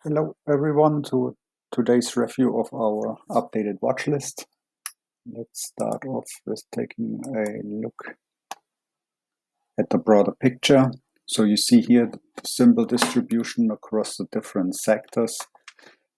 Hello everyone to today's review of our updated watch list. Let's start off with taking a look at the broader picture. So you see here the symbol distribution across the different sectors.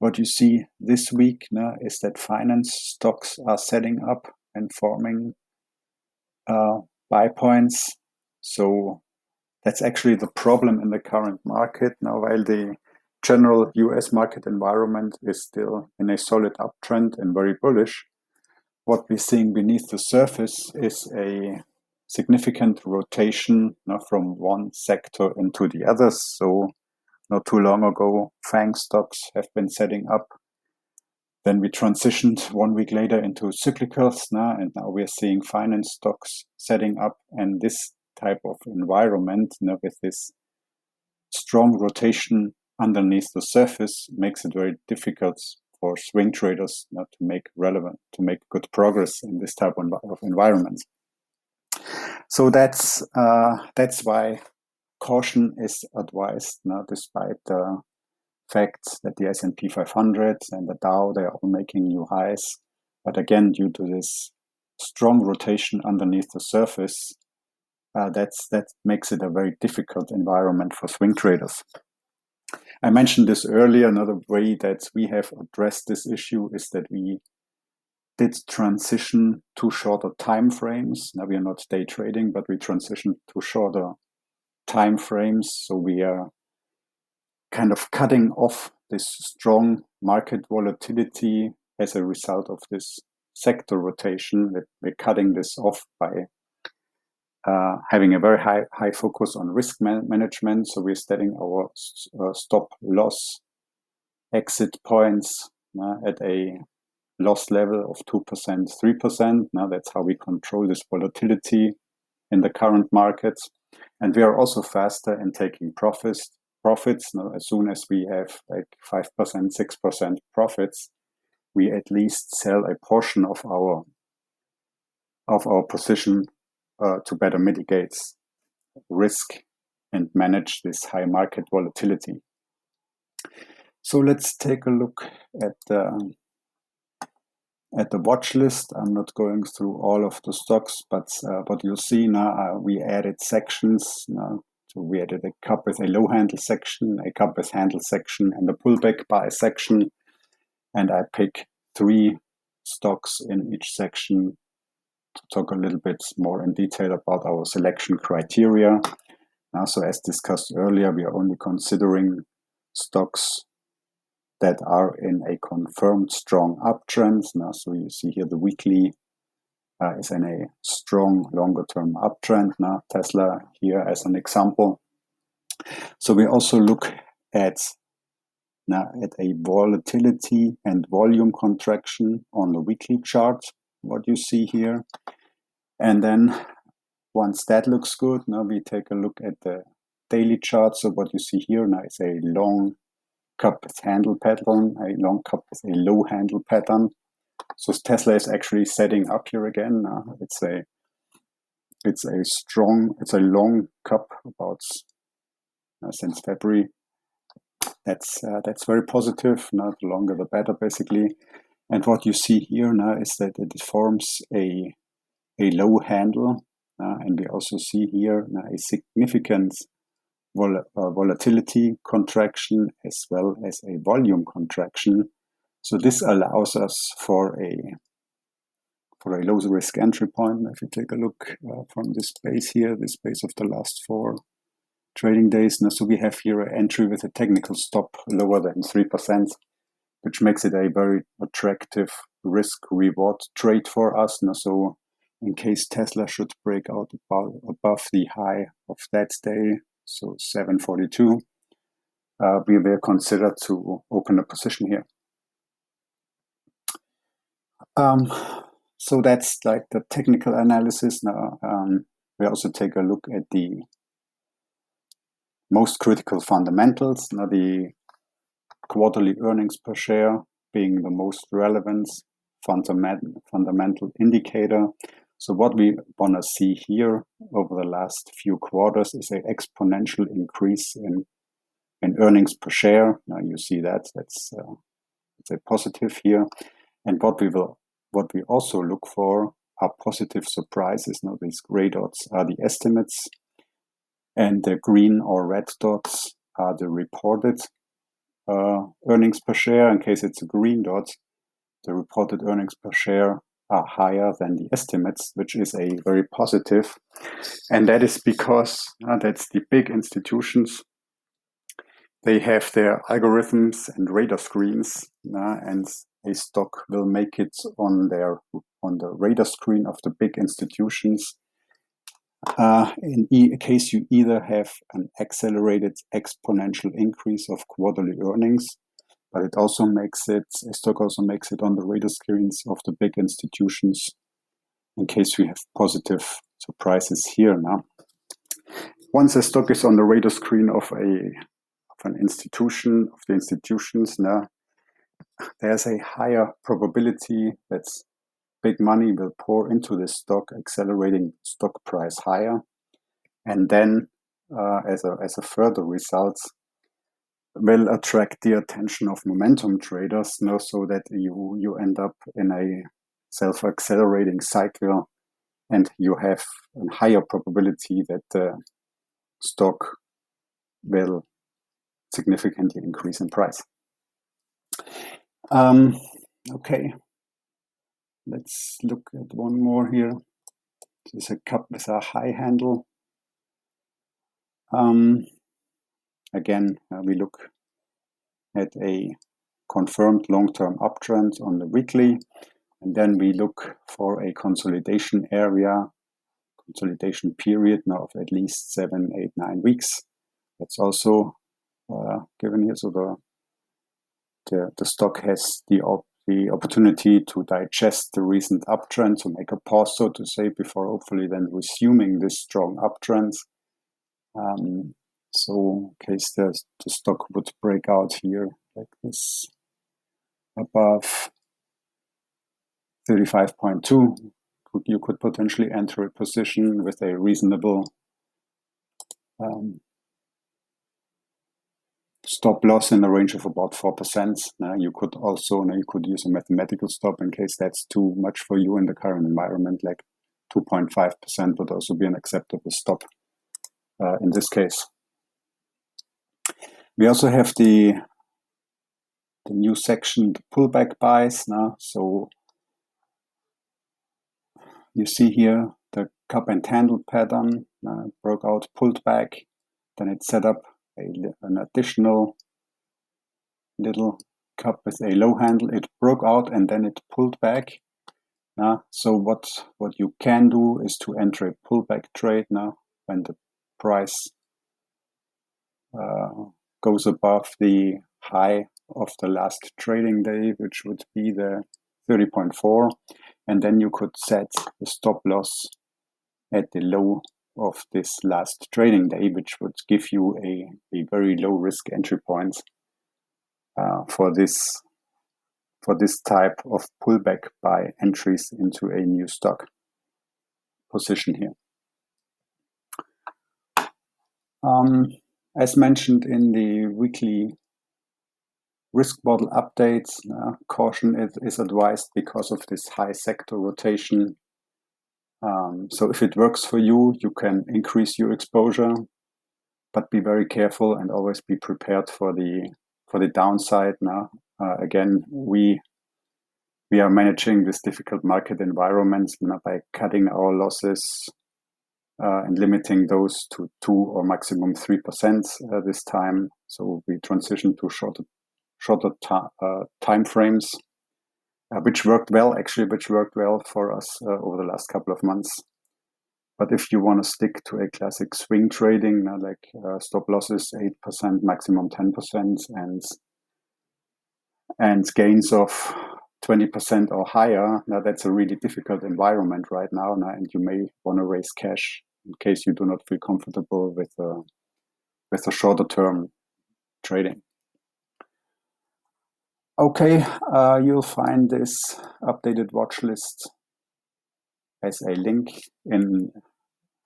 What you see this week now is that finance stocks are setting up and forming buy points. So that's actually the problem in the current market now, while the general US market environment is still in a solid uptrend and very bullish. What we're seeing beneath the surface is a significant rotation from one sector into the others. So not too long ago, FANG stocks have been setting up. Then we transitioned 1 week later into cyclicals, and now we're seeing finance stocks setting up. And this type of environment with this strong rotation underneath the surface makes it very difficult for swing traders to make good progress in this type of environment. So that's why caution is advised despite the fact that the S&P 500 and the Dow, they're all making new highs. But again, due to this strong rotation underneath the surface, that makes it a very difficult environment for swing traders. I mentioned this earlier. Another way that we have addressed this issue is that we did transition to shorter time frames. Now we are not day trading, but we transitioned to shorter time frames. So we are kind of cutting off this strong market volatility as a result of this sector rotation. We're cutting this off by having a very high focus on risk management. So we're setting our stop loss exit points at a loss level of 2%, 3%. Now that's how we control this volatility in the current markets. And we are also faster in taking profits. As soon as we have like 5%, 6% profits, we at least sell a portion of our position to better mitigate risk and manage this high market volatility. So let's take a look at the watch list. I'm not going through all of the stocks, but you'll see now we added sections. So we added a cup with a low handle section, a cup with handle section, and a pullback buy section. And I pick 3 stocks in each section to talk a little bit more in detail about our selection criteria. So as discussed earlier, we are only considering stocks that are in a confirmed strong uptrend. So you see here the weekly is in a strong longer-term uptrend. Tesla here as an example. So we also look at a volatility and volume contraction on the weekly chart, what you see here. And then once that looks good, now we take a look at the daily chart. So what you see here now is a long cup with handle pattern, a long cup with a low handle pattern. So Tesla is actually setting up here again. It's a long cup about since February. That's very positive. The longer the better, basically. And what you see here now is that it forms a low handle, and we also see here a significant volatility contraction as well as a volume contraction. So this allows us for a low risk entry point. If you take a look from this base here, this base of the last 4 trading days. So we have here an entry with a technical stop lower than 3%, which makes it a very attractive risk reward trade for us. So in case Tesla should break out above the high of that day, so 742, we will consider to open a position here. So that's like the technical analysis. Now we also take a look at the most critical fundamentals. Now the quarterly earnings per share being the most relevant fundamental indicator. So what we want to see here over the last few quarters is an exponential increase in in earnings per share. Now you see that's a positive here. And what we also look for are positive surprises. Now these gray dots are the estimates, and the green or red dots are the reported earnings per share. In case it's a green dot, the reported earnings per share are higher than the estimates, which is a very positive. And that is because that's the big institutions. They have their algorithms and radar screens, and a stock will make it on the radar screen of the big institutions. In case you either have an accelerated exponential increase of quarterly earnings, but a stock also makes it on the radar screens of the big institutions in case we have positive surprises here now. Once a stock is on the radar screen of the institutions now, there's a higher probability that big money will pour into this stock, accelerating stock price higher, and then as a further result, will attract the attention of momentum traders, so that you end up in a self-accelerating cycle, and you have a higher probability that the stock will significantly increase in price. Okay, let's look at one more here. This is a cup with a high handle. Again, we look at a confirmed long-term uptrend on the weekly, and then we look for a consolidation period now of at least 7, 8, 9 weeks. That's also given here. So the stock has the opportunity to digest the recent uptrend, to make a pause, so to say, before hopefully then resuming this strong uptrend. So in case the stock would break out here like this above 35.2, you could potentially enter a position with a reasonable stop loss in the range of about 4%. Now you could use a mathematical stop in case that's too much for you in the current environment, like 2.5% would also be an acceptable stop in this case. We also have the new section, the pullback buys now. So you see here the cup and handle pattern broke out, pulled back, then it set up an additional little cup with a low handle. It broke out and then it pulled back. So what you can do is to enter a pullback trade now when the price goes above the high of the last trading day, which would be the 30.4, and then you could set the stop loss at the low of this last trading day, which would give you a very low risk entry point for this type of pullback buy entries into a new stock position here. As mentioned in the weekly risk model updates, caution is advised because of this high sector rotation. So if it works for you, you can increase your exposure, but be very careful and always be prepared for the downside. Now, again, we are managing this difficult market environment by cutting our losses and limiting those to 2 or maximum 3% this time. So we transition to shorter time frames, which worked well for us over the last couple of months. But if you want to stick to a classic swing trading, like stop losses 8%, maximum 10%, and gains of 20% or higher, now that's a really difficult environment right now, and you may want to raise cash in case you do not feel comfortable with a shorter term trading. Okay, you'll find this updated watch list as a link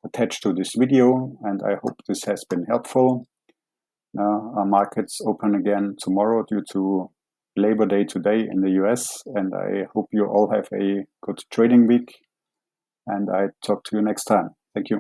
attached to this video, and I hope this has been helpful. Markets open again tomorrow due to Labor Day today in the US, and I hope you all have a good trading week, and I talk to you next time. Thank you.